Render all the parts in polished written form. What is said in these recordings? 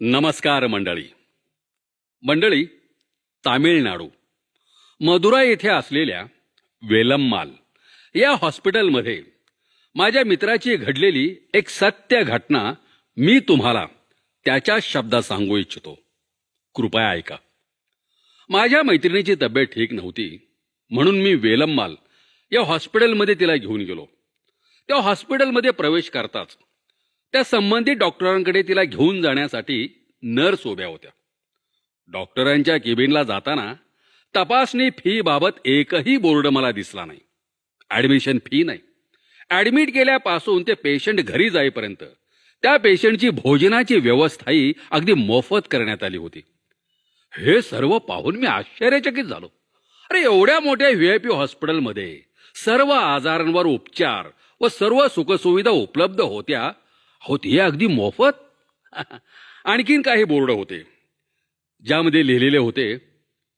नमस्कार मंडळी, तामिळनाडू मदुराई येथे असलेल्या वेलम्माल या हॉस्पिटलमध्ये माझ्या मित्राची घडलेली एक सत्य घटना मी तुम्हाला त्याच्या शब्दात सांगू इच्छितो. कृपया ऐका. माझ्या मैत्रिणीची तब्येत ठीक नव्हती म्हणून मी वेलम्माल या हॉस्पिटलमध्ये तिला घेऊन गेलो. त्या हॉस्पिटलमध्ये प्रवेश करताच त्या संबंधित डॉक्टरांकडे तिला घेऊन जाण्यासाठी नर्स उभ्या होत्या. डॉक्टरांच्या केबिनला जाताना तपासणी फी बाबत एकही बोर्ड मला दिसला नाही. ॲडमिशन फी नाही. ॲडमिट केल्यापासून ते पेशंट घरी जाईपर्यंत त्या पेशंटची भोजनाची व्यवस्थाही अगदी मोफत करण्यात आली होती. हे सर्व पाहून मी आश्चर्यचकित झालो. अरे, एवढ्या मोठ्या व्हीआयपी हॉस्पिटलमध्ये सर्व आजारांवर उपचार व सर्व सुखसुविधा उपलब्ध होत्या, होती अगदी मोफत. आणखीन काही बोर्ड होते ज्यामध्ये लिहिलेले होते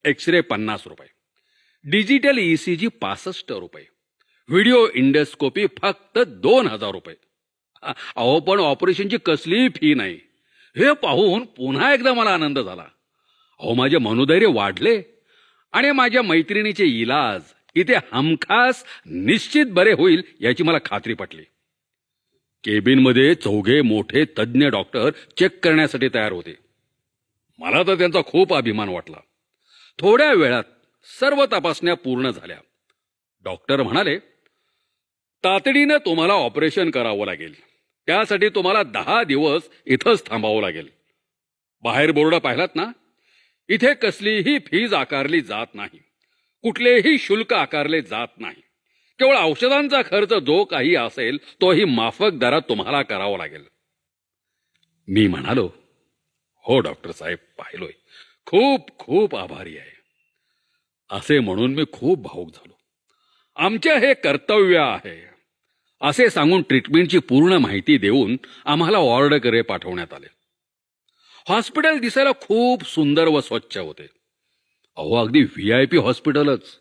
एक्सरे 50 रुपये, डिजिटल ECG 65 रुपये, व्हिडिओ इंडोस्कोपी फक्त 2000 रुपये. अहो, पण ऑपरेशनची कसलीही फी नाही. हे पाहून पुन्हा एकदा मला आनंद झाला. अहो, माझे मनोधैर्य वाढले आणि माझ्या मैत्रिणीचे इलाज इथे हमखास निश्चित बरे होईल याची मला खात्री पटली. केबिनमध्ये 4 मोठे तज्ज्ञ डॉक्टर चेक करण्यासाठी तयार होते. मला तर त्यांचा खूप अभिमान वाटला. थोड्या वेळात सर्व तपासण्या पूर्ण झाल्या. डॉक्टर म्हणाले, तातडीनं तुम्हाला ऑपरेशन करावं लागेल. त्यासाठी तुम्हाला 10 दिवस इथंच थांबावं लागेल. बाहेर बोर्ड पाहिलात ना? इथे कसलीही फीज आकारली जात नाही. कुठलेही शुल्क आकारले जात नाही. केवळ औषधांचा खर्च जो काही असेल तोही माफक दरात तुम्हाला करावा लागेल. मी म्हणालो, हो डॉक्टर साहेब, पाहिलोय. खूप खूप आभारी आहे. असे म्हणून मी खूप भावुक झालो. आमचे हे कर्तव्य आहे असे सांगून ट्रीटमेंटची पूर्ण माहिती देऊन आम्हाला वॉर्डकडे पाठवण्यात आले. हॉस्पिटल दिसायला खूप सुंदर व स्वच्छ होते. अहो, अगदी VIP हॉस्पिटलच.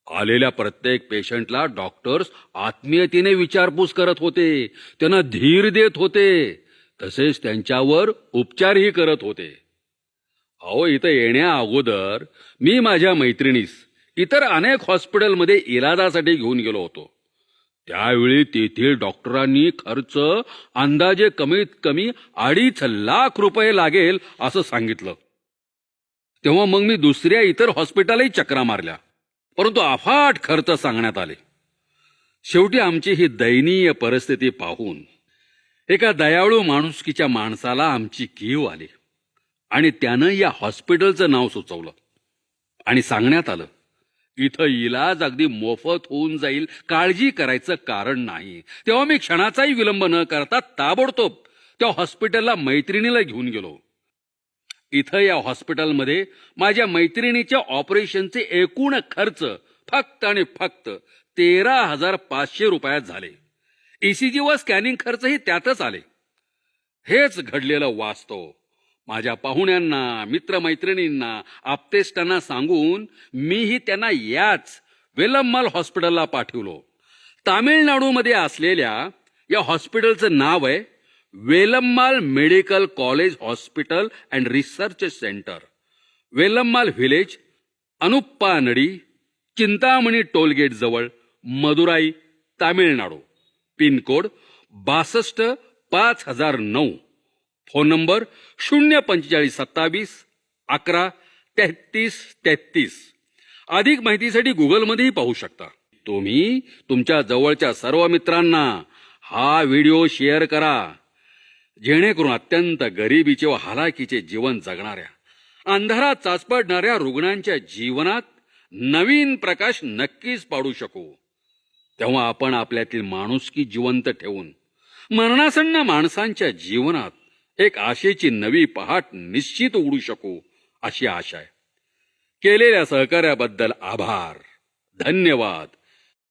आलेल्या प्रत्येक पेशंटला डॉक्टर्स आत्मीयतेने विचारपूस करत होते, त्यांना धीर देत होते, तसेच त्यांच्यावर उपचारही करत होते. अहो, इथं येण्या अगोदर मी माझ्या मैत्रिणीस इतर अनेक हॉस्पिटलमध्ये इलाजासाठी घेऊन गेलो होतो. त्यावेळी तेथील डॉक्टरांनी खर्च अंदाजे कमीत कमी 2.5 लाख रुपये लागेल असं सांगितलं. तेव्हा मग मी दुसऱ्या इतर हॉस्पिटलही चक्रा मारल्या, परंतु अफाट खर्च सांगण्यात आले. शेवटी आमची ही दयनीय परिस्थिती पाहून एका दयाळू माणुसकीच्या माणसाला आमची कीव आली आणि त्यानं या हॉस्पिटलचं नाव सुचवलं आणि सांगण्यात आलं, इथं इलाज अगदी मोफत होऊन जाईल, काळजी करायचं कारण नाही. तेव्हा मी क्षणाचाही विलंब न करता ताबडतोब त्या हॉस्पिटलला मैत्रिणीला घेऊन गेलो. इथं या हॉस्पिटलमध्ये माझ्या मैत्रिणीच्या ऑपरेशनचे एकूण खर्च फक्त आणि फक्त 13,500 रुपयात झाले. ECG व स्कॅनिंग खर्चही त्यातच आले. हेच घडलेलं वास्तव माझ्या पाहुण्यांना, मित्रमैत्रिणींना, आप्तेष्टांना सांगून मीही त्यांना याच वेलम्माल हॉस्पिटलला पाठवलो. तामिळनाडूमध्ये असलेल्या या हॉस्पिटलचं नाव आहे Velammal medical college hospital and research centre, Velammal village, Anuppanadi, Chintamani tollgate जवळ, Madurai, Tamil Nadu. Pincode 625009. Phone number 04527 11 33 33. अधिक माहितीसाठी गुगलमध्येही पाहू शकता. तुम्ही तुमच्या जवळच्या सर्व मित्रांना हा व्हिडिओ शेअर करा, जेणेकरून अत्यंत गरिबीचे व हालाकीचे जीवन जगणाऱ्या, अंधारात चाचपडणाऱ्या रुग्णांच्या जीवनात नवीन प्रकाश नक्कीच पाडू शकू. तेव्हा आपण आपल्यातील माणुसकी जिवंत ठेवून मरणासन्न माणसांच्या जीवनात एक आशेची नवी पहाट निश्चित उघडू शकू अशी आशा आहे. केलेल्या सहकार्याबद्दल आभार. धन्यवाद.